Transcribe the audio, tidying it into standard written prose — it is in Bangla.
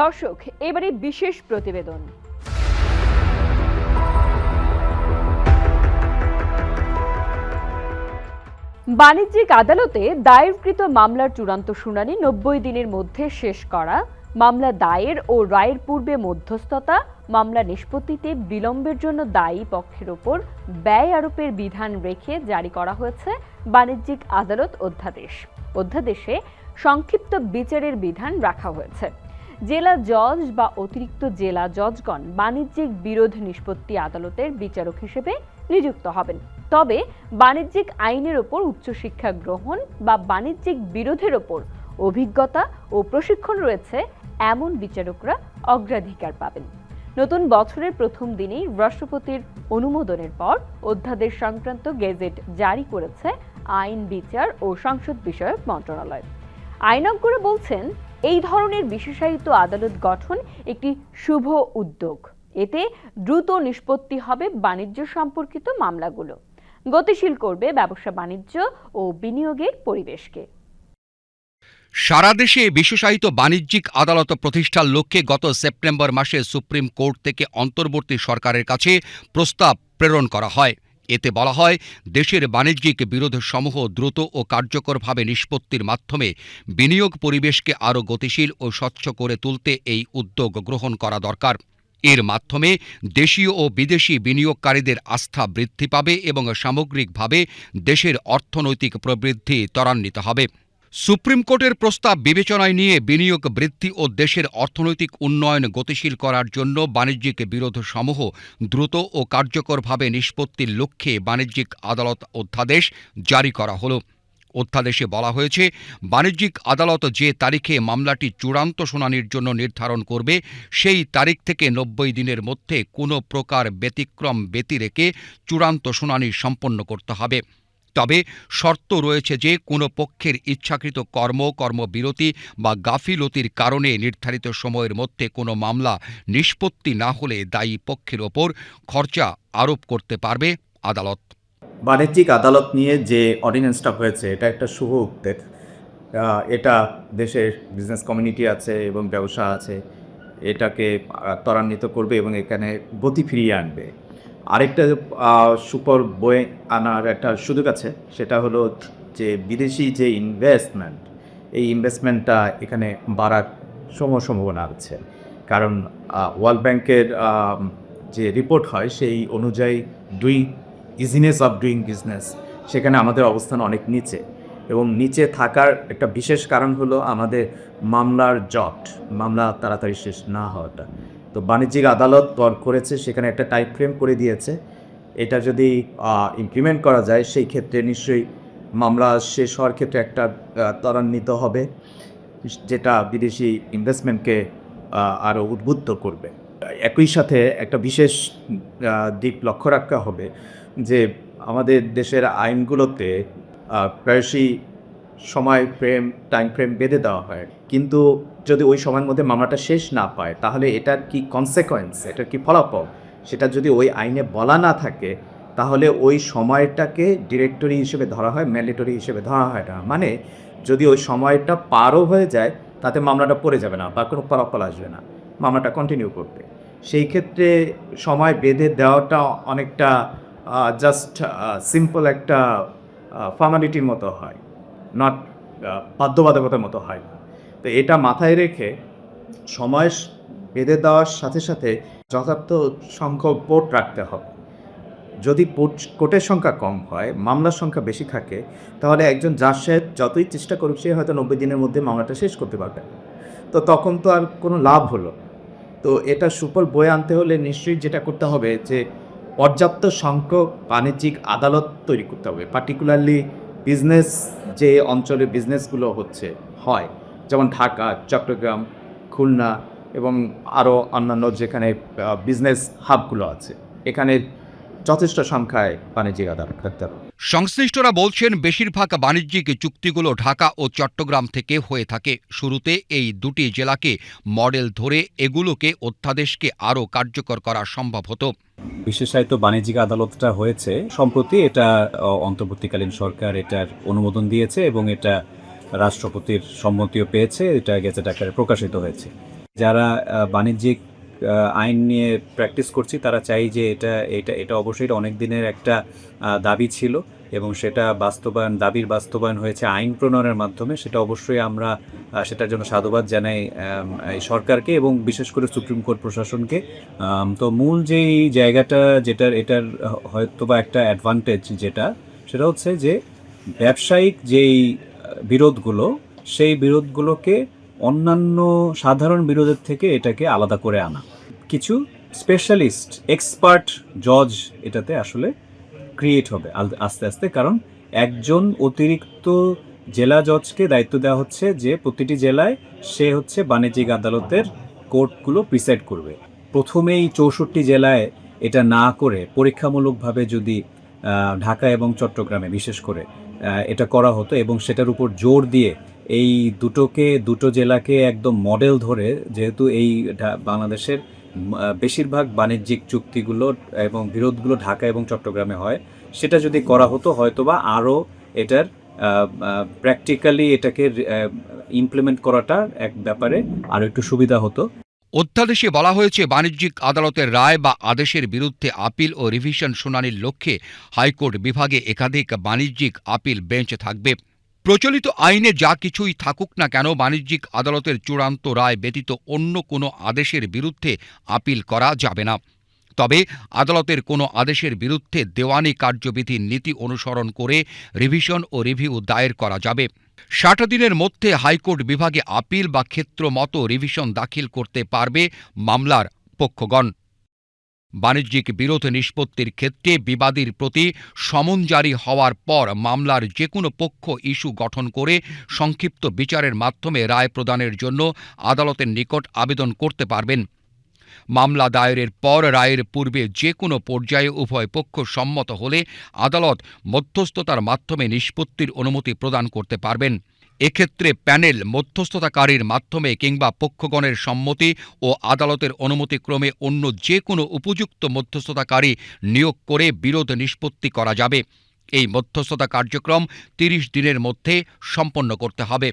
দর্শক, এবারে বিশেষ প্রতিবেদন। বাণিজ্যিক আদালতে দায়েরকৃত মামলার চূড়ান্ত শুনানি 90 দিনের মধ্যে শেষ করা, মামলা দায়ের ও রায়ের পূর্বে মধ্যস্থতা, মামলা নিষ্পত্তিতে বিলম্বের জন্য দায়ী পক্ষের ওপর ব্যয় আরোপের বিধান রেখে জারি করা হয়েছে বাণিজ্যিক আদালত অধ্যাদেশ। অধ্যাদেশে সংক্ষিপ্ত বিচারের বিধান রাখা হয়েছে। জেলা জজ বা অতিরিক্ত জেলা জজগণ বাণিজ্যিক বিরোধ নিষ্পত্তি আদালতের বিচারক হিসেবে নিযুক্ত হবেন। তবে বাণিজ্যিক আইনের ওপর উচ্চশিক্ষা গ্রহণ বা বাণিজ্যিক বিরোধের ওপর অভিজ্ঞতা ও প্রশিক্ষণ রয়েছে এমন বিচারকরা অগ্রাধিকার পাবেন। নতুন বছরের প্রথম দিনেই রাষ্ট্রপতির অনুমোদনের পর অধ্যাদেশ সংক্রান্ত গেজেট জারি করেছে আইন, বিচার ও সংসদ বিষয়ক মন্ত্রণালয়। আইনজ্ঞরা বলছেন, এই ধরনের বিশেষায়িত আদালত গঠন একটি শুভ উদ্যোগ। এতে দ্রুত নিষ্পত্তি হবে বাণিজ্য সম্পর্কিত মামলাগুলো, গতিশীল করবে ব্যবসা বাণিজ্য ও বিনিয়োগের পরিবেশকে। সারা দেশে বিশেষায়িত বাণিজ্যিক আদালত প্রতিষ্ঠার লক্ষ্যে গত সেপ্টেম্বর মাসে সুপ্রিম কোর্ট থেকে অন্তর্বর্তী সরকারের কাছে প্রস্তাব প্রেরণ করা হয়। এতে বলা হয়, দেশের বাণিজ্যিক বিরোধসমূহ দ্রুত ও কার্যকরভাবে নিষ্পত্তির মাধ্যমে বিনিয়োগ পরিবেশকে আরও গতিশীল ও স্বচ্ছ করে তুলতে এই উদ্যোগ গ্রহণ করা দরকার। এর মাধ্যমে দেশীয় ও বিদেশি বিনিয়োগকারীদের আস্থা বৃদ্ধি পাবে এবং সামগ্রিকভাবে দেশের অর্থনৈতিক প্রবৃদ্ধি ত্বরান্বিত হবে। সুপ্রিম কোর্টের প্রস্তাব বিবেচনায় নিয়ে বিনিয়োগ বৃদ্ধি ও দেশের অর্থনৈতিক উন্নয়ন গতিশীল করার জন্য বাণিজ্যিক বিরোধসমূহ দ্রুত ও কার্যকরভাবে নিষ্পত্তির লক্ষ্যে বাণিজ্যিক আদালত অধ্যাদেশ জারি করা হলো। অধ্যাদেশে বলা হয়েছে, বাণিজ্যিক আদালত যে তারিখে মামলাটি চূড়ান্ত শুনানির জন্য নির্ধারণ করবে, সেই তারিখ থেকে 90 দিনের মধ্যে কোনো প্রকার ব্যতিক্রম রেখে চূড়ান্ত শুনানি সম্পন্ন করতে হবে। তবে শর্ত রয়েছে যে কোনো পক্ষের ইচ্ছাকৃত কর্মবিরতি বা গাফিলতির কারণে নির্ধারিত সময়ের মধ্যে কোনো মামলা নিষ্পত্তি না হলে দায়ী পক্ষের ওপর খরচা আরোপ করতে পারবে আদালত। বাণিজ্যিক আদালত নিয়ে যে অর্ডিন্যান্সটা হয়েছে, এটা একটা শুভ উদ্যোগ। এটা দেশের বিজনেস কমিউনিটি আছে এবং ব্যবসা আছে, এটাকে ত্বরান্বিত করবে এবং এখানে গতি ফিরিয়ে আনবে। আরেকটা সুপার বয়ে আনার একটা সুযোগ আছে, সেটা হলো যে বিদেশি যে ইনভেস্টমেন্ট, এই ইনভেস্টমেন্টটা এখানে বাড়ার সম্ভাবনা আছে। কারণ ওয়ার্ল্ড ব্যাংকের যে রিপোর্ট হয় সেই অনুযায়ী ইজিনেস অফ ডুইং বিজনেস, সেখানে আমাদের অবস্থান অনেক নিচে, এবং নিচে থাকার একটা বিশেষ কারণ হলো আমাদের মামলার মামলা তাড়াতাড়ি শেষ না হওয়াটা। তো বাণিজ্যিক আদালত করেছে, সেখানে একটা টাইম ফ্রেম করে দিয়েছে। এটা যদি ইমপ্লিমেন্ট করা যায়, সেই ক্ষেত্রে নিশ্চয়ই মামলা শেষ হওয়ার ক্ষেত্রে একটা ত্বরান্বিত হবে, যেটা বিদেশি ইনভেস্টমেন্টকে আরও উদ্বুদ্ধ করবে। একই সাথে একটা বিশেষ দিক লক্ষ্য রাখতে হবে যে আমাদের দেশের আইনগুলোতে প্রায়শই টাইম ফ্রেম বেঁধে দেওয়া হয়, কিন্তু যদি ওই সময়ের মধ্যে মামলাটা শেষ না পায়, তাহলে এটার কি কনসিকোয়েন্স, এটার কি ফলাফল, সেটা যদি ওই আইনে বলা না থাকে, তাহলে ওই সময়টাকে ডিরেক্টরি হিসেবে ধরা হয়, ম্যান্ডেটরি হিসেবে ধরা হয় না। মানে যদি ওই সময়টা পারও হয়ে যায়, তাতে মামলাটা পড়ে যাবে না বা কোনো ফলাফল আসবে না, মামলাটা কন্টিনিউ করবে। সেই ক্ষেত্রে সময় বেঁধে দেওয়াটা অনেকটা জাস্ট সিম্পল একটা ফর্মালিটির মতো হয়, নট বাধ্যবাধকতার মতো হয় না। তো এটা মাথায় রেখে সময় বেঁধে দেওয়ার সাথে সাথে যথার্থ সংখ্যক কোর্ট রাখতে হবে। যদি কোর্টের সংখ্যা কম হয়, মামলার সংখ্যা বেশি থাকে, তাহলে একজন জাজ সাহেব যতই চেষ্টা করুক, সে হয়তো 90 দিনের মধ্যে মামলাটা শেষ করতে পারবে। তো তখন তো আর কোনো লাভ হলো। তো এটা সুফল বয়ে আনতে হলে নিশ্চয়ই যেটা করতে হবে যে পর্যাপ্ত সংখ্যক বাণিজ্যিক আদালত তৈরি করতে হবে। পার্টিকুলারলি বিজনেস যে অঞ্চলে বিজনেসগুলো হয়, যেমন ঢাকা, চট্টগ্রাম, খুলনা এবং আরও অন্যান্য যেখানে বিজনেস হাবগুলো আছে, এখানে যথেষ্ট সংখ্যায় বাণিজ্যিক আদালত থাকতে হবে। সংশ্লিষ্টরা বলছেন, বেশিরভাগ বাণিজ্যিক চুক্তিগুলো ঢাকা ও চট্টগ্রাম থেকে হয়ে থাকে। শুরুতে এই দুটি জেলাকে মডেল ধরে এগুলোকে অধ্যাদেশকে আরও কার্যকর করা সম্ভব হতো। বিশেষায়িত বাণিজ্যিক আদালতটা হয়েছে সম্প্রতি, এটা অন্তর্বর্তীকালীন সরকার এটার অনুমোদন দিয়েছে এবং এটা রাষ্ট্রপতির সম্মতিও পেয়েছে, এটা গেজেট আকারে প্রকাশিত হয়েছে। যারা বাণিজ্যিক আইন নিয়ে প্র্যাকটিস করছি তারা চাই যে এটা অবশ্যই অনেক দিনের একটা দাবি ছিল এবং সেটা দাবির বাস্তবায়ন হয়েছে আইন প্রণয়নের মাধ্যমে। সেটা অবশ্যই আমরা সেটার জন্য সাধুবাদ জানাই এই সরকারকে এবং বিশেষ করে সুপ্রিম কোর্ট প্রশাসনকে। তো মূল যেই জায়গাটা এটার হয়তোবা একটা অ্যাডভান্টেজ সেটা হচ্ছে যে ব্যবসায়িক যেই বিরোধগুলো সেই বিরোধগুলোকে অন্যান্য সাধারণ বিরোধের থেকে এটাকে আলাদা করে আনা। কিছু স্পেশালিস্ট এক্সপার্ট জজ এটাতে আসলে ক্রিয়েট হবে আস্তে আস্তে, কারণ একজন অতিরিক্ত জেলা জজকে দায়িত্ব দেওয়া হচ্ছে যে প্রতিটি জেলায় সে হচ্ছে বাণিজ্যিক আদালতের কোর্টগুলো প্রিসাইড করবে। প্রথমেই 64 জেলায় এটা না করে পরীক্ষামূলকভাবে যদি ঢাকা এবং চট্টগ্রামে বিশেষ করে এটা করা হতো এবং সেটার উপর জোর দিয়ে এই দুটো জেলাকে একদম মডেল ধরে, যেহেতু এই বাংলাদেশের বেশিরভাগ বাণিজ্যিক চুক্তিগুলো এবং বিরোধগুলো ঢাকা এবং চট্টগ্রামে হয়, সেটা যদি করা হতো হয়তোবা আরও এটার প্র্যাকটিক্যালি এটাকে ইমপ্লিমেন্ট করাটা এক ব্যাপারে আরও একটু সুবিধা হতো। অধ্যাদেশে বলা হয়েছে বাণিজ্যিক আদালতের রায় বা আদেশের বিরুদ্ধে আপিল ও রিভিশন শুনানির লক্ষ্যে হাইকোর্ট বিভাগে একাধিক বাণিজ্যিক আপিল বেঞ্চ থাকবে। প্রচলিত আইনে যা কিছুই থাকুক না কেন, বাণিজ্যিক আদালতের চূড়ান্ত রায় ব্যতীত অন্য কোনো আদেশের বিরুদ্ধে আপিল করা যাবে না। তবে আদালতের কোনো আদেশের বিরুদ্ধে দেওয়ানি কার্যবিধির নীতি অনুসরণ করে রিভিশন ও রিভিউ দায়ের করা যাবে। 60 দিনের মধ্যে হাইকোর্ট বিভাগে আপিল বা ক্ষেত্রমতো রিভিশন দাখিল করতে পারবে মামলার পক্ষগণ। বাণিজ্যিক বিরোধ নিষ্পত্তির ক্ষেত্রে বিবাদীর প্রতি সমন জারি হওয়ার পর মামলার যে কোনো পক্ষ ইস্যু গঠন করে সংক্ষিপ্ত বিচারের মাধ্যমে রায় প্রদানের জন্য আদালতের নিকট আবেদন করতে পারবেন। মামলা দায়েরের পর রায়ের পূর্বে যে কোনো পর্যায়ে উভয় পক্ষ সম্মত হলে আদালত মধ্যস্থতার মাধ্যমে নিষ্পত্তির অনুমতি প্রদান করতে পারবেন। এক্ষেত্রে প্যানেল মধ্যস্থতাকারীর মাধ্যমে কিংবা পক্ষগণের সম্মতি ও আদালতের অনুমতিক্রমে অন্য যে কোনো উপযুক্ত মধ্যস্থতাকারী নিয়োগ করে বিরোধ নিষ্পত্তি করা যাবে। এই মধ্যস্থতা কার্যক্রম 30 দিনের মধ্যে সম্পন্ন করতে হবে।